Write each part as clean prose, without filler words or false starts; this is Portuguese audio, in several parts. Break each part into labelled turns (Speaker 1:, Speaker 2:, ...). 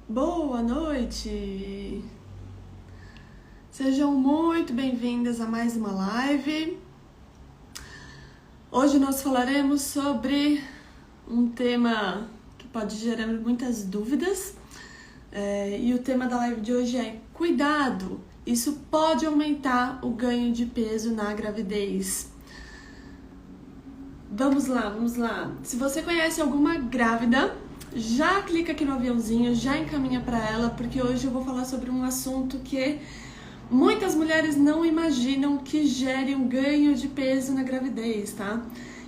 Speaker 1: Boa noite! Sejam muito bem-vindas a mais uma live. Hoje nós falaremos sobre um tema que pode gerar muitas dúvidas. E o tema da live de hoje é cuidado! Isso pode aumentar o ganho de peso na gravidez. Vamos lá. Se você conhece alguma grávida, já clica aqui no aviãozinho, já encaminha para ela, porque hoje eu vou falar sobre um assunto que muitas mulheres não imaginam que gere um ganho de peso na gravidez, tá?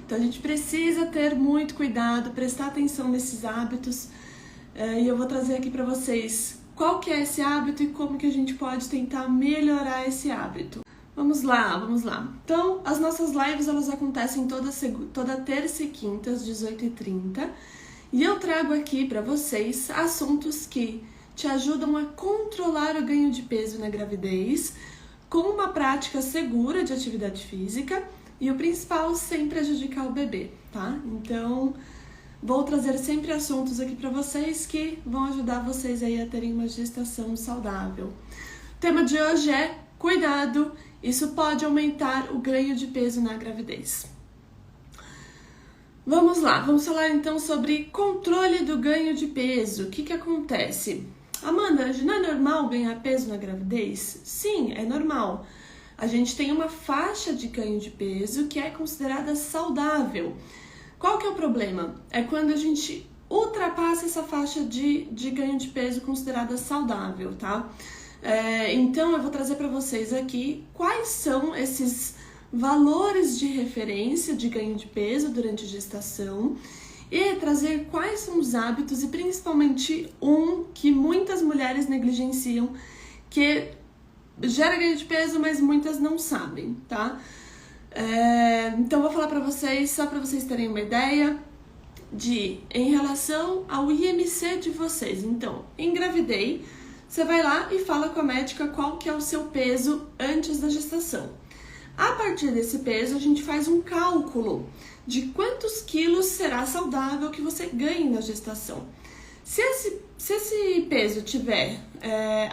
Speaker 1: Então a gente precisa ter muito cuidado, prestar atenção nesses hábitos, e eu vou trazer aqui para vocês qual que é esse hábito e como que a gente pode tentar melhorar esse hábito. Vamos lá. Então, as nossas lives elas acontecem toda terça e quinta às 18h30. E eu trago aqui para vocês assuntos que te ajudam a controlar o ganho de peso na gravidez com uma prática segura de atividade física e o principal, sem prejudicar o bebê, tá? Então, vou trazer sempre assuntos aqui para vocês que vão ajudar vocês aí a terem uma gestação saudável. O tema de hoje é cuidado, isso pode aumentar o ganho de peso na gravidez. Vamos falar então sobre controle do ganho de peso. O que acontece? Amanda, não é normal ganhar peso na gravidez? Sim, é normal. A gente tem uma faixa de ganho de peso que é considerada saudável. Qual que é o problema? É quando a gente ultrapassa essa faixa de ganho de peso considerada saudável, tá? Então eu vou trazer para vocês aqui quais são esses valores de referência de ganho de peso durante a gestação e trazer quais são os hábitos e principalmente um que muitas mulheres negligenciam, que gera ganho de peso, mas muitas não sabem, tá? Então eu vou falar para vocês, só para vocês terem uma ideia em relação ao IMC de vocês. Então, engravidei, você vai lá e fala com a médica qual que é o seu peso antes da gestação. A partir desse peso, a gente faz um cálculo de quantos quilos será saudável que você ganhe na gestação. Se esse peso estiver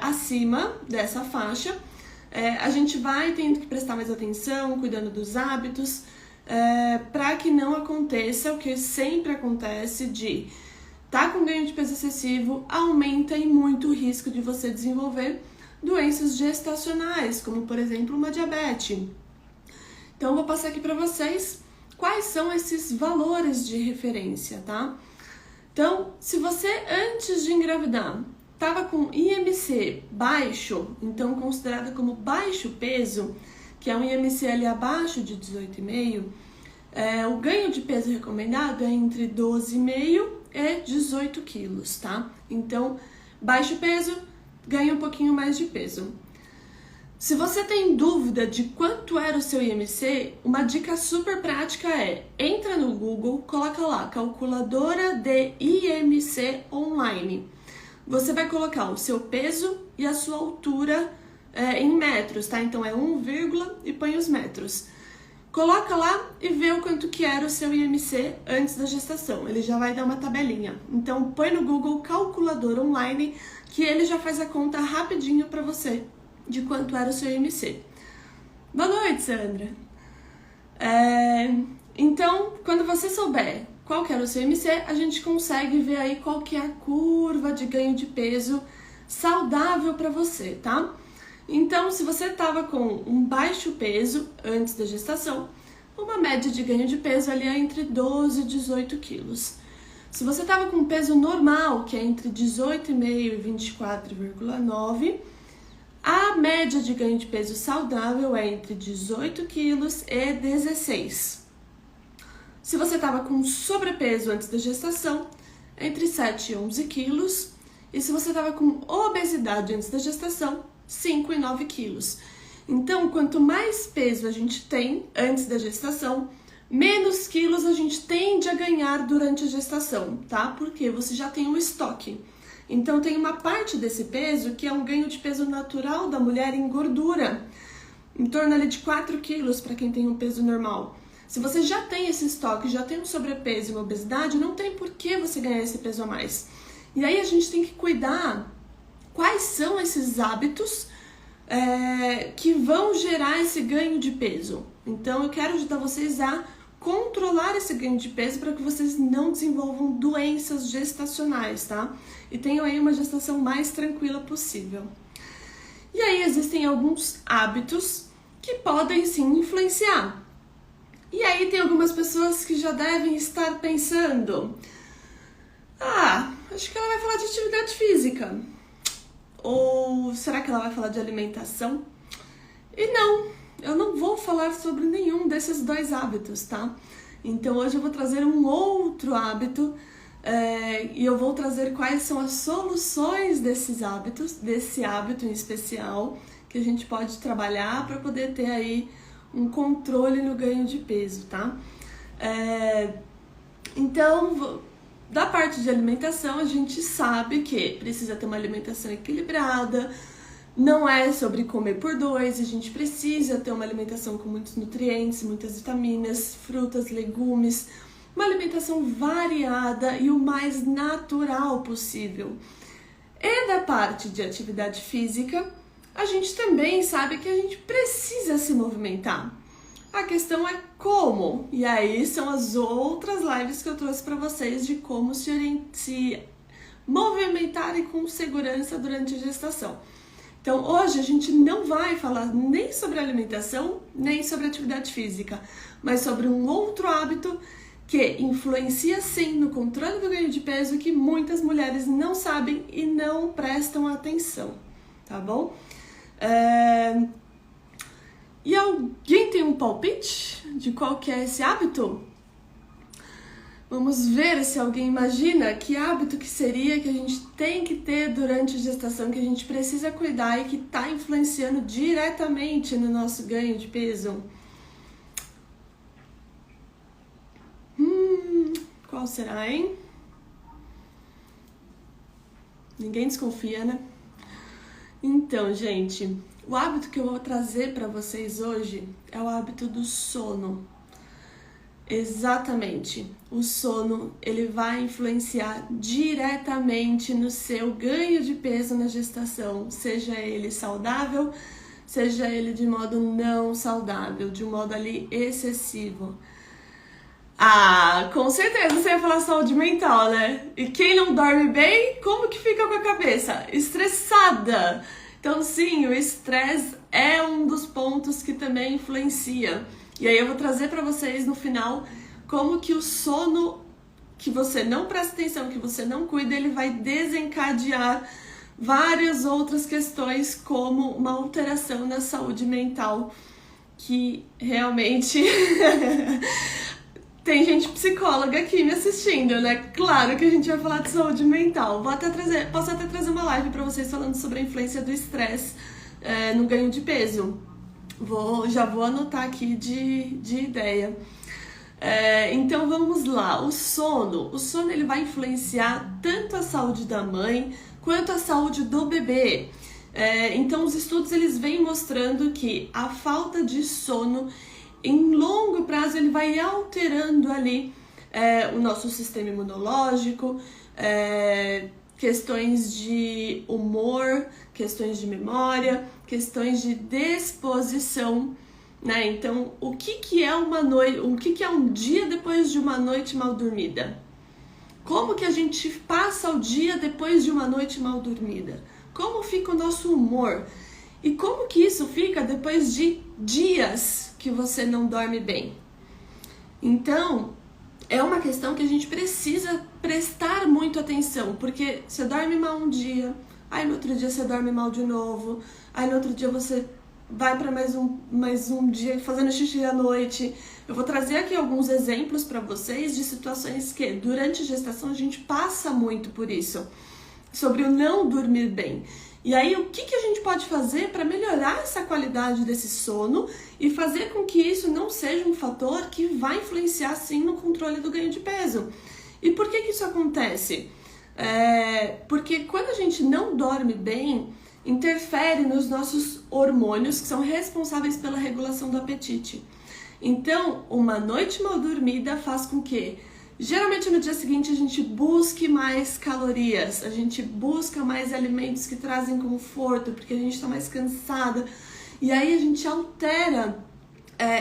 Speaker 1: acima dessa faixa, a gente vai tendo que prestar mais atenção, cuidando dos hábitos, para que não aconteça o que sempre acontece de tá com ganho de peso excessivo, aumenta em muito o risco de você desenvolver doenças gestacionais, como por exemplo uma diabetes. Então eu vou passar aqui para vocês quais são esses valores de referência, tá? Então, se você antes de engravidar estava com IMC baixo, então considerado como baixo peso, que é um IMC ali abaixo de 18,5, o ganho de peso recomendado é entre 12,5 e 18 quilos, tá? Então, baixo peso, ganha um pouquinho mais de peso. Se você tem dúvida de quanto era o seu IMC, uma dica super prática é, entra no Google, coloca lá, calculadora de IMC online. Você vai colocar o seu peso e a sua altura em metros, tá? Então é 1, e põe os metros. Coloca lá e vê o quanto que era o seu IMC antes da gestação. Ele já vai dar uma tabelinha. Então põe no Google calculadora online que ele já faz a conta rapidinho para você de quanto era o seu IMC. Boa noite, Sandra. Então, quando você souber qual que era o seu IMC, a gente consegue ver aí qual que é a curva de ganho de peso saudável para você, tá? Então, se você estava com um baixo peso antes da gestação, uma média de ganho de peso ali é entre 12 e 18 quilos. Se você estava com um peso normal, que é entre 18,5 e 24,9, a média de ganho de peso saudável é entre 18 quilos e 16. Se você estava com sobrepeso antes da gestação, entre 7 e 11 quilos. E se você estava com obesidade antes da gestação, 5 e 9 quilos. Então, quanto mais peso a gente tem antes da gestação, menos quilos a gente tende a ganhar durante a gestação, tá? Porque você já tem um estoque. Então, tem uma parte desse peso que é um ganho de peso natural da mulher em gordura, em torno ali de 4 quilos para quem tem um peso normal. Se você já tem esse estoque, já tem um sobrepeso e uma obesidade, não tem por que você ganhar esse peso a mais. E aí a gente tem que cuidar quais são esses hábitos que vão gerar esse ganho de peso. Então eu quero ajudar vocês a controlar esse ganho de peso para que vocês não desenvolvam doenças gestacionais, tá? E tenham aí uma gestação mais tranquila possível. E aí existem alguns hábitos que podem sim influenciar. E aí tem algumas pessoas que já devem estar pensando: acho que ela vai falar de atividade física. Ou será que ela vai falar de alimentação? E não, eu não vou falar sobre nenhum desses dois hábitos, tá? Então hoje eu vou trazer um outro hábito e eu vou trazer quais são as soluções desses hábitos, desse hábito em especial, que a gente pode trabalhar para poder ter aí um controle no ganho de peso, tá? Então, da parte de alimentação, a gente sabe que precisa ter uma alimentação equilibrada, não é sobre comer por dois, a gente precisa ter uma alimentação com muitos nutrientes, muitas vitaminas, frutas, legumes, uma alimentação variada e o mais natural possível. E da parte de atividade física, a gente também sabe que a gente precisa se movimentar. A questão é como, e aí são as outras lives que eu trouxe para vocês de como se movimentar com segurança durante a gestação. Então hoje a gente não vai falar nem sobre alimentação, nem sobre atividade física, mas sobre um outro hábito que influencia sim no controle do ganho de peso que muitas mulheres não sabem e não prestam atenção, tá bom? E alguém tem um palpite de qual que é esse hábito? Vamos ver se alguém imagina que hábito que seria que a gente tem que ter durante a gestação, que a gente precisa cuidar e que está influenciando diretamente no nosso ganho de peso. Qual será, hein? Ninguém desconfia, né? Então, gente, o hábito que eu vou trazer para vocês hoje é o hábito do sono. Exatamente. O sono, ele vai influenciar diretamente no seu ganho de peso na gestação, seja ele saudável, seja ele de modo não saudável, de um modo ali excessivo. Com certeza você ia falar saúde mental, né? E quem não dorme bem, como que fica com a cabeça? Estressada. Então sim, o estresse é um dos pontos que também influencia. E aí eu vou trazer para vocês no final como que o sono que você não presta atenção, que você não cuida, ele vai desencadear várias outras questões, como uma alteração na saúde mental, que realmente tem gente psicóloga aqui me assistindo, né? Claro que a gente vai falar de saúde mental. Posso até trazer uma live para vocês falando sobre a influência do estresse no ganho de peso. Já vou anotar aqui de ideia. Então vamos lá. O sono ele vai influenciar tanto a saúde da mãe quanto a saúde do bebê. Então os estudos eles vêm mostrando que a falta de sono em longo prazo ele vai alterando ali o nosso sistema imunológico, questões de humor, questões de memória, questões de disposição, né? Então, o que é uma noite, o que é um dia depois de uma noite mal dormida? Como que a gente passa o dia depois de uma noite mal dormida? Como fica o nosso humor? E como que isso fica depois de dias que você não dorme bem? Então, é uma questão que a gente precisa prestar muito atenção, porque você dorme mal um dia, aí no outro dia você dorme mal de novo, aí no outro dia você vai para mais um dia fazendo xixi à noite. Eu vou trazer aqui alguns exemplos para vocês de situações que durante a gestação a gente passa muito por isso, sobre o não dormir bem. E aí, o que a gente pode fazer para melhorar essa qualidade desse sono e fazer com que isso não seja um fator que vai influenciar, sim, no controle do ganho de peso? E por que isso acontece? Porque quando a gente não dorme bem, interfere nos nossos hormônios que são responsáveis pela regulação do apetite. Então, uma noite mal dormida faz com que geralmente no dia seguinte a gente busque mais calorias, a gente busca mais alimentos que trazem conforto, porque a gente está mais cansada. E aí a gente altera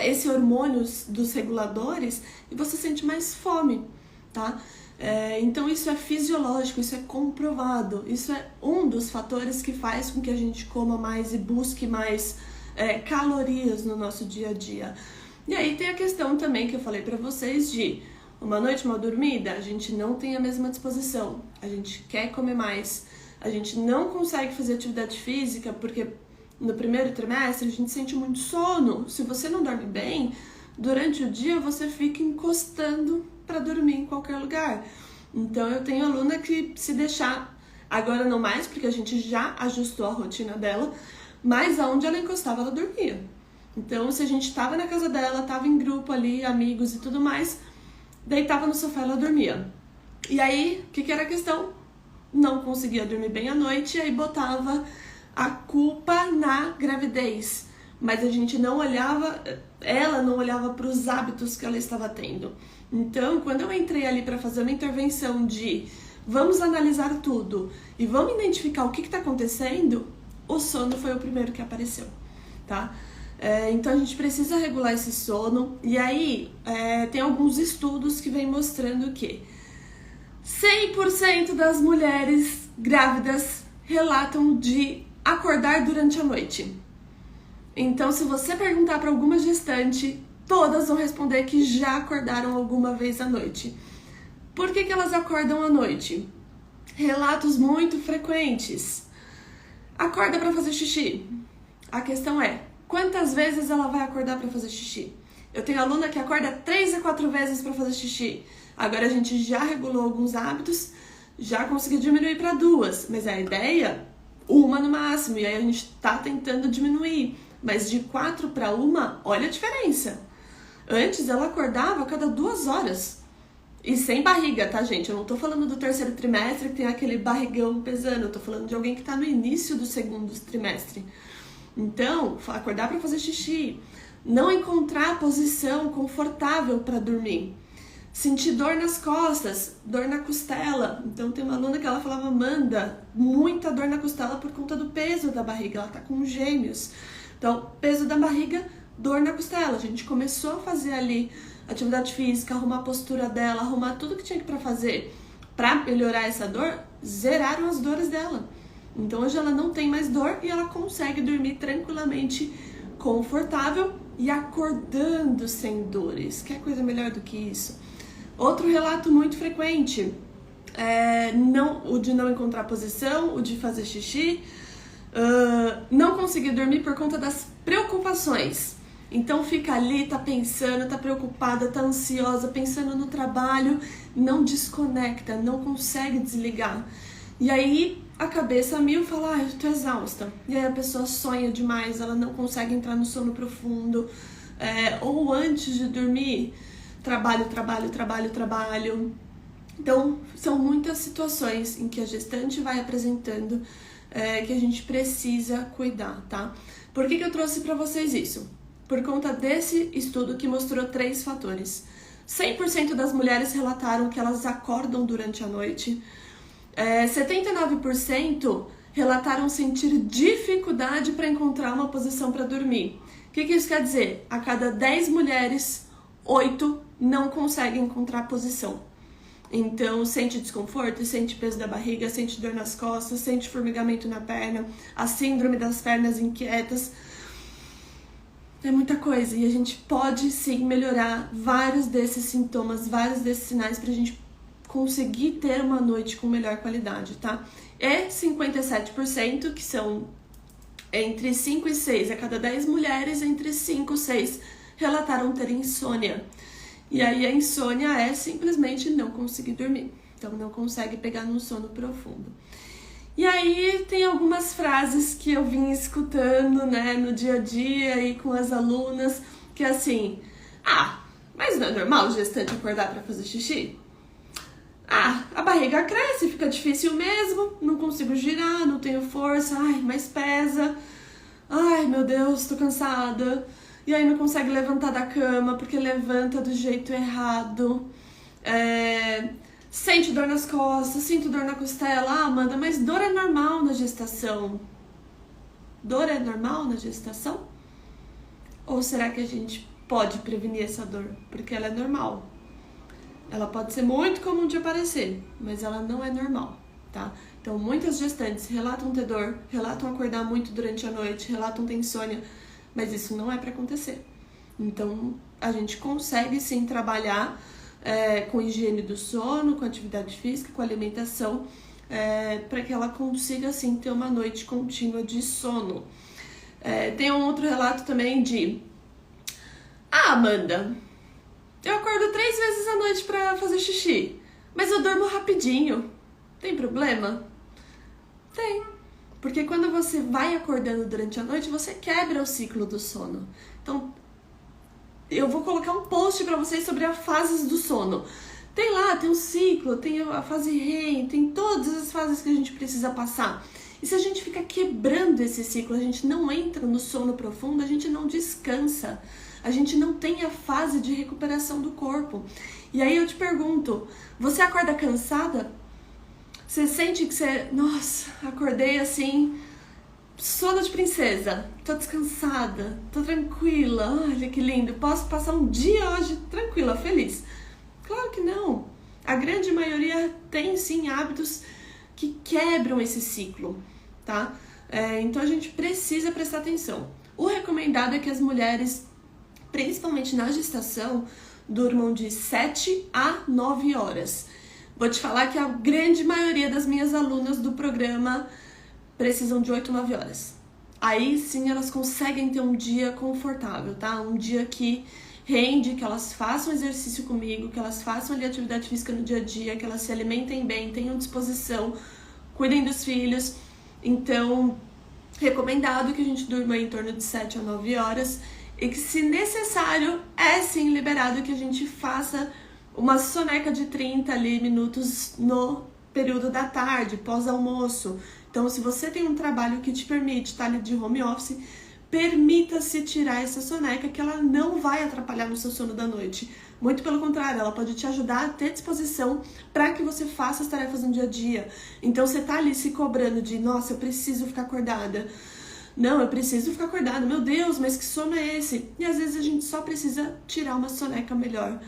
Speaker 1: esse hormônio dos reguladores e você sente mais fome, tá? Então isso é fisiológico, isso é comprovado, isso é um dos fatores que faz com que a gente coma mais e busque mais calorias no nosso dia a dia. E aí tem a questão também que eu falei pra vocês de uma noite mal dormida, a gente não tem a mesma disposição, a gente quer comer mais, a gente não consegue fazer atividade física porque no primeiro trimestre a gente sente muito sono. Se você não dorme bem, durante o dia você fica encostando para dormir em qualquer lugar. Então eu tenho aluna que se deixar, agora não mais, porque a gente já ajustou a rotina dela, mas aonde ela encostava ela dormia. Então se a gente estava na casa dela, estava em grupo ali, amigos e tudo mais, deitava no sofá e ela dormia. E aí, o que era a questão? Não conseguia dormir bem à noite e aí botava a culpa na gravidez, mas a gente não olhava, ela não olhava para os hábitos que ela estava tendo. Então, quando eu entrei ali para fazer uma intervenção de vamos analisar tudo e vamos identificar o que está acontecendo, o sono foi o primeiro que apareceu, tá? Então a gente precisa regular esse sono. E aí tem alguns estudos que vêm mostrando que 100% das mulheres grávidas relatam de acordar durante a noite. Então, se você perguntar para alguma gestante, todas vão responder que já acordaram alguma vez à noite. Por que elas acordam à noite? Relatos muito frequentes. Acorda para fazer xixi. A questão é, quantas vezes ela vai acordar para fazer xixi? Eu tenho aluna que acorda 3 a 4 vezes para fazer xixi. Agora a gente já regulou alguns hábitos, já conseguiu diminuir para 2, mas a ideia, 1 no máximo, e aí a gente tá tentando diminuir. Mas de 4 para 1, olha a diferença. Antes ela acordava a cada 2 horas. E sem barriga, tá, gente? Eu não tô falando do terceiro trimestre que tem aquele barrigão pesando. Eu tô falando de alguém que tá no início do segundo trimestre. Então, acordar para fazer xixi. Não encontrar a posição confortável para dormir. Sentir dor nas costas, dor na costela. Então tem uma aluna que ela falava, Amanda, muita dor na costela por conta do peso da barriga. Ela tá com gêmeos. Então, peso da barriga, dor na costela. A gente começou a fazer ali atividade física, arrumar a postura dela, arrumar tudo que tinha para fazer para melhorar essa dor, zeraram as dores dela. Então hoje ela não tem mais dor e ela consegue dormir tranquilamente, confortável e acordando sem dores. Quer coisa melhor do que isso? Outro relato muito frequente, o de não encontrar posição, o de fazer xixi, não conseguir dormir por conta das preocupações. Então fica ali, tá pensando, tá preocupada, tá ansiosa, pensando no trabalho, não desconecta, não consegue desligar. E aí a cabeça a mil fala, eu tô exausta. E aí a pessoa sonha demais, ela não consegue entrar no sono profundo. Ou antes de dormir, trabalho. Então, são muitas situações em que a gestante vai apresentando que a gente precisa cuidar, tá? Por que eu trouxe pra vocês isso? Por conta desse estudo que mostrou 3 fatores. 100% das mulheres relataram que elas acordam durante a noite. 79% relataram sentir dificuldade para encontrar uma posição para dormir. O que isso quer dizer? A cada 10 mulheres, 8 não conseguem encontrar posição. Então, sente desconforto, sente peso da barriga, sente dor nas costas, sente formigamento na perna, a síndrome das pernas inquietas. É muita coisa e a gente pode sim melhorar vários desses sintomas, vários desses sinais pra gente conseguir ter uma noite com melhor qualidade, tá? 57%, que são entre 5 e 6, a cada 10 mulheres, entre 5 e 6 relataram ter insônia. E aí a insônia é simplesmente não conseguir dormir, então não consegue pegar num sono profundo. E aí tem algumas frases que eu vim escutando, né, no dia a dia e com as alunas, que é assim, mas não é normal o gestante acordar para fazer xixi? A barriga cresce, fica difícil mesmo, não consigo girar, não tenho força, mas pesa, meu Deus, tô cansada. E aí não consegue levantar da cama porque levanta do jeito errado. Sente dor nas costas, sinto dor na costela. Ah, Amanda, mas dor é normal na gestação. Dor é normal na gestação? Ou será que a gente pode prevenir essa dor? Porque ela é normal. Ela pode ser muito comum de aparecer, mas ela não é normal, tá? Então, muitas gestantes relatam ter dor, relatam acordar muito durante a noite, relatam ter insônia, mas isso não é para acontecer. Então, a gente consegue sim trabalhar com higiene do sono, com atividade física, com alimentação, para que ela consiga sim ter uma noite contínua de sono. Tem um outro relato também de: ah, Amanda, eu acordo 3 vezes à noite para fazer xixi, mas eu durmo rapidinho. Tem problema? Tem. Porque quando você vai acordando durante a noite, você quebra o ciclo do sono. Então, eu vou colocar um post para vocês sobre as fases do sono. Tem lá, tem um ciclo, tem a fase REM, tem todas as fases que a gente precisa passar. E se a gente fica quebrando esse ciclo, a gente não entra no sono profundo, a gente não descansa. A gente não tem a fase de recuperação do corpo. E aí eu te pergunto, você acorda cansada? Você sente que você, nossa, acordei assim, sono de princesa, tô descansada, tô tranquila, olha que lindo, posso passar um dia hoje tranquila, feliz? Claro que não. A grande maioria tem sim hábitos que quebram esse ciclo, tá? Então a gente precisa prestar atenção. O recomendado é que as mulheres, principalmente na gestação, durmam de 7 a 9 horas. Vou te falar que a grande maioria das minhas alunas do programa precisam de 8, 9 horas. Aí sim elas conseguem ter um dia confortável, tá? Um dia que rende, que elas façam exercício comigo, que elas façam ali atividade física no dia a dia, que elas se alimentem bem, tenham disposição, cuidem dos filhos. Então, recomendado que a gente durma em torno de 7 a 9 horas e que, se necessário, é sim liberado que a gente faça uma soneca de 30 ali minutos no período da tarde, pós-almoço. Então, se você tem um trabalho que te permite estar ali de home office, permita-se tirar essa soneca, que ela não vai atrapalhar no seu sono da noite. Muito pelo contrário, ela pode te ajudar a ter disposição para que você faça as tarefas no dia a dia. Então, você tá ali se cobrando de, nossa, eu preciso ficar acordada. Não, eu preciso ficar acordada. Meu Deus, mas que sono é esse? E às vezes a gente só precisa tirar uma soneca melhor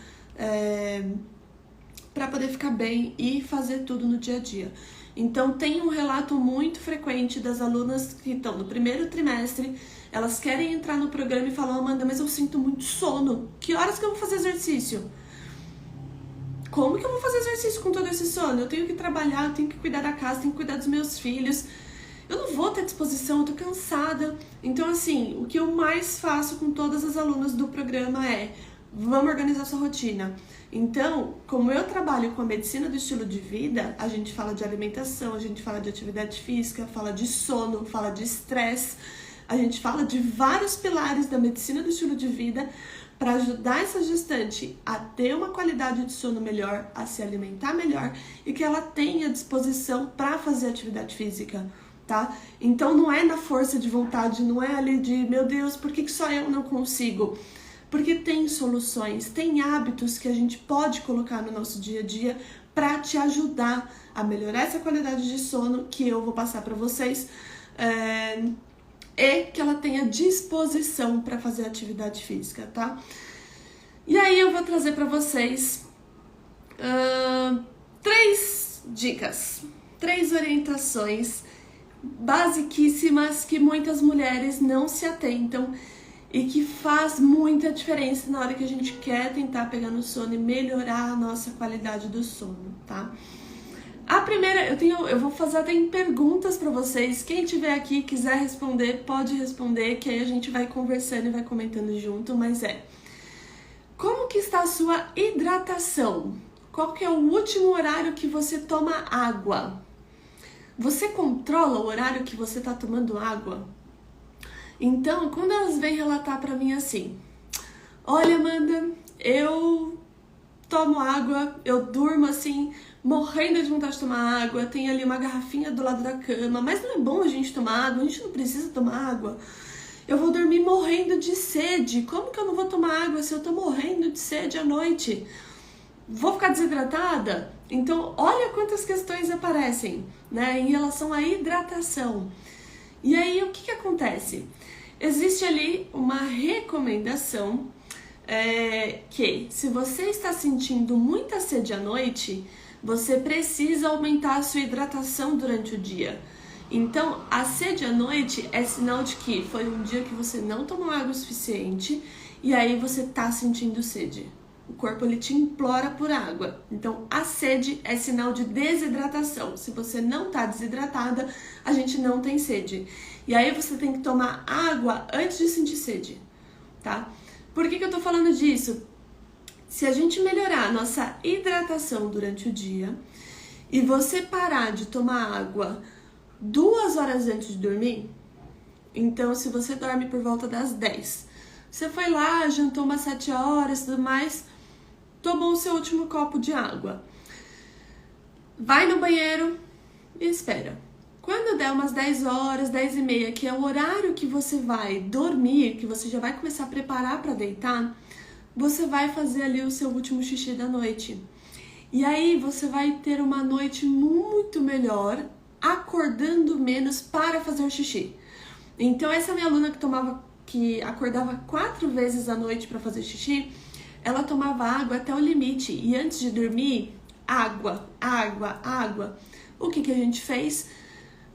Speaker 1: para poder ficar bem e fazer tudo no dia a dia. Então, tem um relato muito frequente das alunas que estão no primeiro trimestre, elas querem entrar no programa e falam: Amanda, mas eu sinto muito sono. Que horas que eu vou fazer exercício? Como que eu vou fazer exercício com todo esse sono? Eu tenho que trabalhar, eu tenho que cuidar da casa, tenho que cuidar dos meus filhos. Eu não vou ter disposição, eu tô cansada. Então, assim, o que eu mais faço com todas as alunas do programa é: vamos organizar sua rotina. Então, como eu trabalho com a medicina do estilo de vida, a gente fala de alimentação, a gente fala de atividade física, fala de sono, fala de estresse, a gente fala de vários pilares da medicina do estilo de vida para ajudar essa gestante a ter uma qualidade de sono melhor, a se alimentar melhor e que ela tenha disposição para fazer atividade física, tá? Então, não é na força de vontade, não é ali de, meu Deus, por que só eu não consigo? Porque tem soluções, tem hábitos que a gente pode colocar no nosso dia a dia para te ajudar a melhorar essa qualidade de sono que eu vou passar para vocês e que ela tenha disposição para fazer atividade física, tá? E aí eu vou trazer para vocês 3 dicas, 3 orientações basiquíssimas que muitas mulheres não se atentam e que faz muita diferença na hora que a gente quer tentar pegar no sono e melhorar a nossa qualidade do sono, tá? A primeira, eu vou fazer até em perguntas para vocês. Quem tiver aqui quiser responder, pode responder, que aí a gente vai conversando e vai comentando junto, mas como que está a sua hidratação? Qual que é o último horário que você toma água? Você controla o horário que você está tomando água? Então, quando elas vêm relatar pra mim assim: olha, Amanda, eu tomo água, eu durmo assim, morrendo de vontade de tomar água, tem ali uma garrafinha do lado da cama, mas não é bom a gente tomar água, a gente não precisa tomar água. Eu vou dormir morrendo de sede, como que eu não vou tomar água se eu tô morrendo de sede à noite? vou ficar desidratada? Então, olha quantas questões aparecem, né, em relação à hidratação. E aí, o que acontece? Existe ali uma recomendação que, se você está sentindo muita sede à noite, você precisa aumentar a sua hidratação durante o dia. Então, a sede à noite é sinal de que foi um dia que você não tomou água o suficiente e aí você está sentindo sede. O corpo ele te implora por água. Então, a sede é sinal de desidratação. Se você não está desidratada, a gente não tem sede. E aí você tem que tomar água antes de sentir sede, tá? Por que eu tô falando disso? Se a gente melhorar a nossa hidratação durante o dia e você parar de tomar água 2 horas antes de dormir, então se você dorme por volta das 10, você foi lá, jantou umas 7 horas e tudo mais, tomou o seu último copo de água, vai no banheiro e espera. Quando der umas 10 horas, 10 e meia, que é o horário que você vai dormir, que você já vai começar a preparar para deitar, você vai fazer ali o seu último xixi da noite. E aí você vai ter uma noite muito melhor, acordando menos para fazer xixi. Então essa minha aluna que acordava 4 vezes à noite para fazer xixi, ela tomava água até o limite. E antes de dormir, água, água, água. O que a gente fez?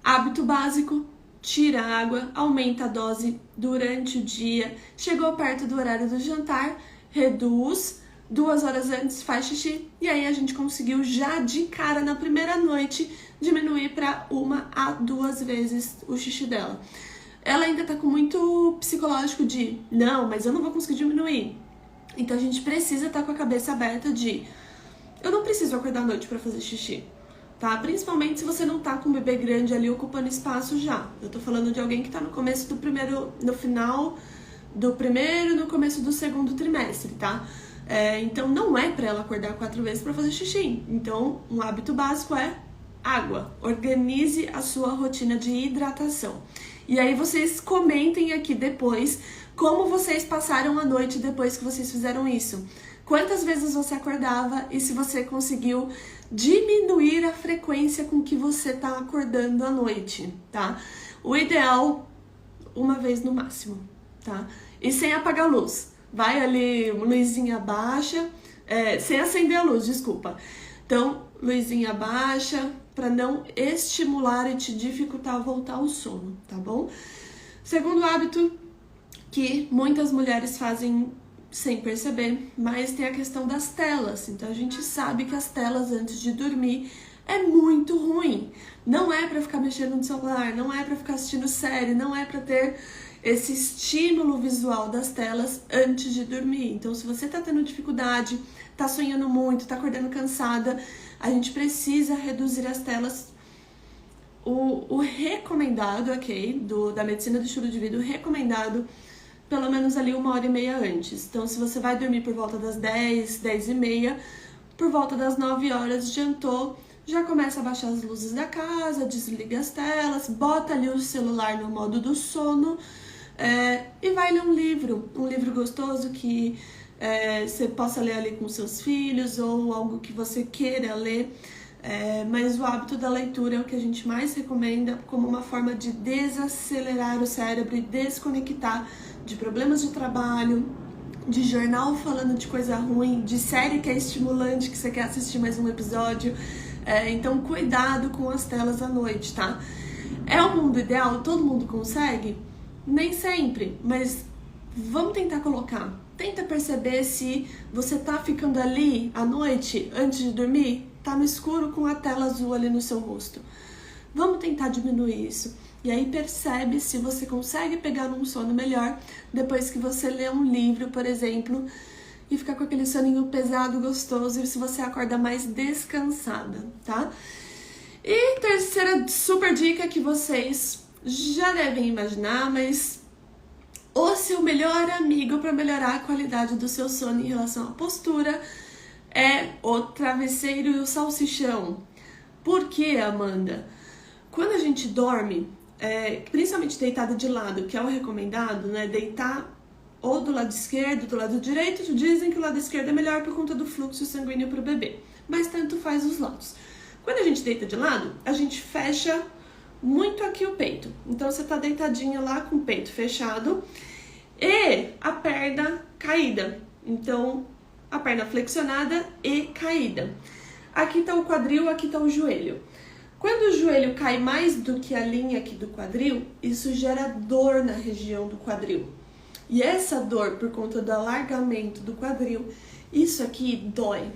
Speaker 1: Hábito básico, tira a água, aumenta a dose durante o dia. Chegou perto do horário do jantar, reduz, 2 horas antes faz xixi. E aí a gente conseguiu já de cara na primeira noite diminuir para 1 a 2 vezes o xixi dela. Ela ainda tá com muito psicológico de não, mas eu não vou conseguir diminuir. Então a gente precisa estar com a cabeça aberta de eu não preciso acordar à noite para fazer xixi. Tá? Principalmente se você não tá com um bebê grande ali ocupando espaço já. Eu tô falando de alguém que tá no começo do primeiro, no final do primeiro, no começo do segundo trimestre, tá? Então não é pra ela acordar 4 vezes pra fazer xixi. Então um hábito básico é água. Organize a sua rotina de hidratação. E aí vocês comentem aqui depois como vocês passaram a noite depois que vocês fizeram isso. Quantas vezes você acordava e se você conseguiu diminuir a frequência com que você tá acordando à noite, tá? O ideal, 1 vez no máximo, tá? E sem apagar a luz. Vai ali, luzinha baixa, sem acender a luz, desculpa. Então, luzinha baixa, para não estimular e te dificultar voltar ao sono, tá bom? Segundo hábito que muitas mulheres fazem sem perceber, mas tem a questão das telas. Então a gente sabe que as telas antes de dormir é muito ruim. Não é para ficar mexendo no celular, não é para ficar assistindo série, não é para ter esse estímulo visual das telas antes de dormir. Então se você tá tendo dificuldade, tá sonhando muito, tá acordando cansada, a gente precisa reduzir as telas. O recomendado, ok, da medicina do estilo de vida, o recomendado pelo menos ali 1h30 antes. Então, se você vai dormir por volta das 10, 10h30, por volta das 9 horas, jantou, já começa a baixar as luzes da casa, desliga as telas, bota ali o celular no modo do sono e vai ler um livro gostoso que você possa ler ali com seus filhos ou algo que você queira ler. Mas o hábito da leitura é o que a gente mais recomenda como uma forma de desacelerar o cérebro e desconectar de problemas de trabalho, de jornal falando de coisa ruim, de série que é estimulante, que você quer assistir mais um episódio. Então, cuidado com as telas à noite, tá? É o mundo ideal? Todo mundo consegue? Nem sempre, mas vamos tentar colocar. Tenta perceber se você tá ficando ali à noite, antes de dormir, tá no escuro com a tela azul ali no seu rosto. Vamos tentar diminuir isso. E aí percebe se você consegue pegar num sono melhor depois que você lê um livro, por exemplo, e ficar com aquele soninho pesado, gostoso, e se você acorda mais descansada, tá? E terceira super dica que vocês já devem imaginar, mas o seu melhor amigo para melhorar a qualidade do seu sono em relação à postura é o travesseiro e o salsichão. Por quê, Amanda? Quando a gente dorme, principalmente deitada de lado, que é o recomendado, né? Deitar ou do lado esquerdo, do lado direito. Dizem que o lado esquerdo é melhor por conta do fluxo sanguíneo para o bebê, mas tanto faz os lados. Quando a gente deita de lado, a gente fecha muito aqui o peito. Então você tá deitadinha lá com o peito fechado e a perna caída. Então a perna flexionada e caída. Aqui tá o quadril, aqui tá o joelho. Quando o joelho cai mais do que a linha aqui do quadril, isso gera dor na região do quadril. E essa dor, por conta do alargamento do quadril, isso aqui dói,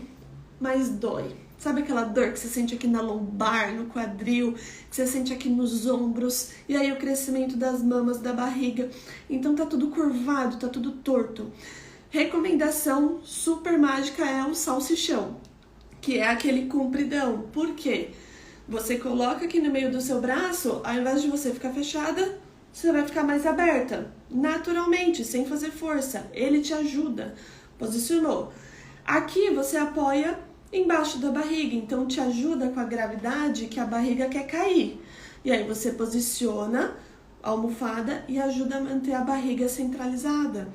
Speaker 1: mas dói. Sabe aquela dor que você sente aqui na lombar, no quadril, que você sente aqui nos ombros, e aí o crescimento das mamas, da barriga. Então tá tudo curvado, tá tudo torto. Recomendação super mágica é o salsichão, que é aquele compridão. Por quê? Você coloca aqui no meio do seu braço, ao invés de você ficar fechada, você vai ficar mais aberta, naturalmente, sem fazer força. Ele te ajuda. Posicionou. Aqui você apoia embaixo da barriga, então te ajuda com a gravidade que a barriga quer cair. E aí você posiciona a almofada e ajuda a manter a barriga centralizada.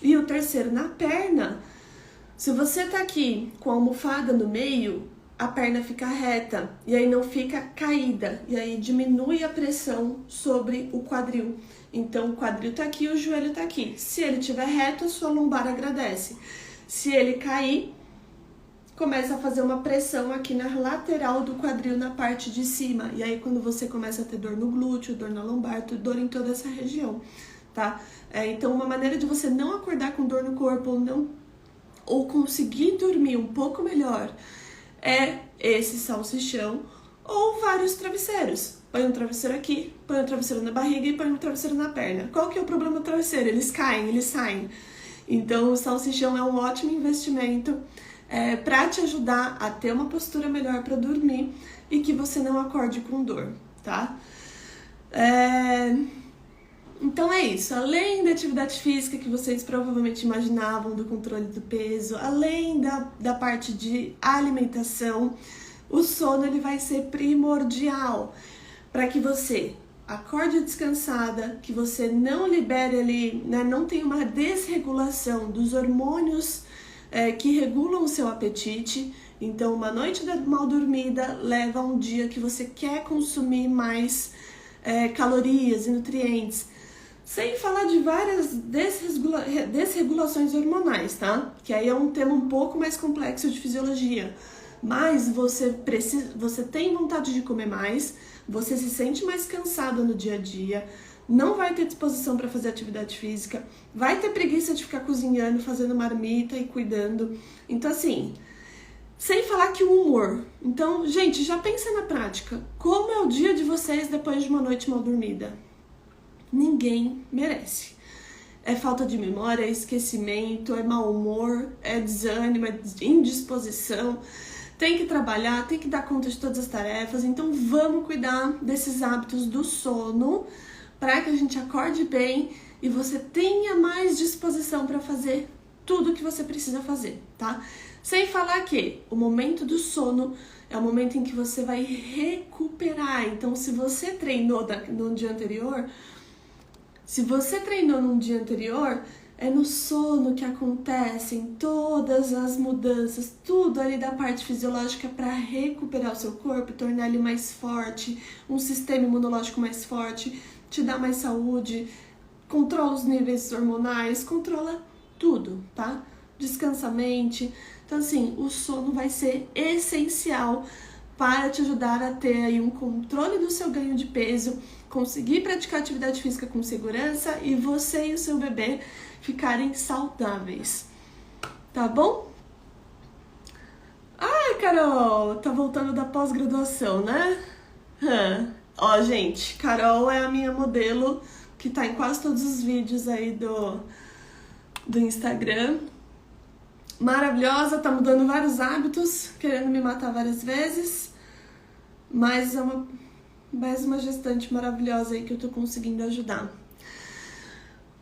Speaker 1: E o terceiro na perna. Se você tá aqui com a almofada no meio, a perna fica reta e aí não fica caída, e aí diminui a pressão sobre o quadril. Então o quadril tá aqui, o joelho tá aqui. Se ele estiver reto, a sua lombar agradece. Se ele cair, começa a fazer uma pressão aqui na lateral do quadril, na parte de cima. E aí quando você começa a ter dor no glúteo, dor na lombar, dor em toda essa região, tá? Então uma maneira de você não acordar com dor no corpo ou conseguir dormir um pouco melhor é esse salsichão ou vários travesseiros. Põe um travesseiro aqui, põe um travesseiro na barriga e põe um travesseiro na perna. Qual que é o problema do travesseiro? Eles caem, eles saem. Então o salsichão é um ótimo investimento para te ajudar a ter uma postura melhor para dormir e que você não acorde com dor, tá? Então é isso, além da atividade física que vocês provavelmente imaginavam do controle do peso, além da parte de alimentação, o sono ele vai ser primordial para que você acorde descansada, que você não libere ali, né, não tenha uma desregulação dos hormônios que regulam o seu apetite. Então uma noite mal dormida leva a um dia que você quer consumir mais calorias e nutrientes. Sem falar de várias desregulações hormonais, tá? Que aí é um tema um pouco mais complexo de fisiologia. Mas você tem vontade de comer mais, você se sente mais cansado no dia a dia, não vai ter disposição para fazer atividade física, vai ter preguiça de ficar cozinhando, fazendo marmita e cuidando. Então, assim, sem falar que o humor. Então, gente, já pensa na prática. Como é o dia de vocês depois de uma noite mal dormida? Ninguém merece. É falta de memória, é esquecimento, é mau humor, é desânimo, é indisposição. Tem que trabalhar, tem que dar conta de todas as tarefas. Então vamos cuidar desses hábitos do sono para que a gente acorde bem e você tenha mais disposição para fazer tudo o que você precisa fazer, tá? Sem falar que o momento do sono é o momento em que você vai recuperar. Então se você treinou no dia anterior, é no sono que acontecem todas as mudanças, tudo ali da parte fisiológica para recuperar o seu corpo, tornar ele mais forte, um sistema imunológico mais forte, te dar mais saúde, controla os níveis hormonais, controla tudo, tá? Descansa a mente. Então, assim, o sono vai ser essencial para te ajudar a ter aí um controle do seu ganho de peso, conseguir praticar atividade física com segurança e você e o seu bebê ficarem saudáveis, tá bom? Ai, Carol, tá voltando da pós-graduação, né? Ó, gente, Carol é a minha modelo que tá em quase todos os vídeos aí do Instagram. Maravilhosa, tá mudando vários hábitos, querendo me matar várias vezes, mas é mais uma gestante maravilhosa aí que eu tô conseguindo ajudar.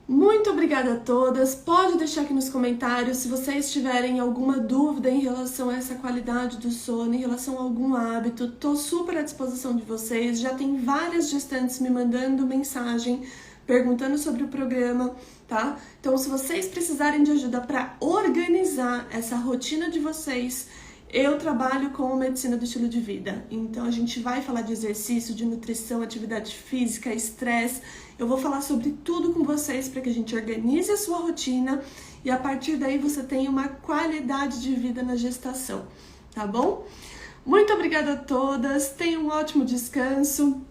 Speaker 1: Muito obrigada a todas. Pode deixar aqui nos comentários se vocês tiverem alguma dúvida em relação a essa qualidade do sono, em relação a algum hábito. Tô super à disposição de vocês. Já tem várias gestantes me mandando mensagem perguntando sobre o programa, tá? Então, se vocês precisarem de ajuda para organizar essa rotina de vocês, eu trabalho com medicina do estilo de vida. Então, a gente vai falar de exercício, de nutrição, atividade física, estresse. Eu vou falar sobre tudo com vocês para que a gente organize a sua rotina e a partir daí você tenha uma qualidade de vida na gestação, tá bom? Muito obrigada a todas, tenham um ótimo descanso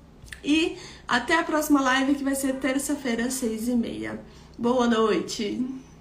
Speaker 1: e até a próxima live que vai ser terça-feira às 6h30. Boa noite!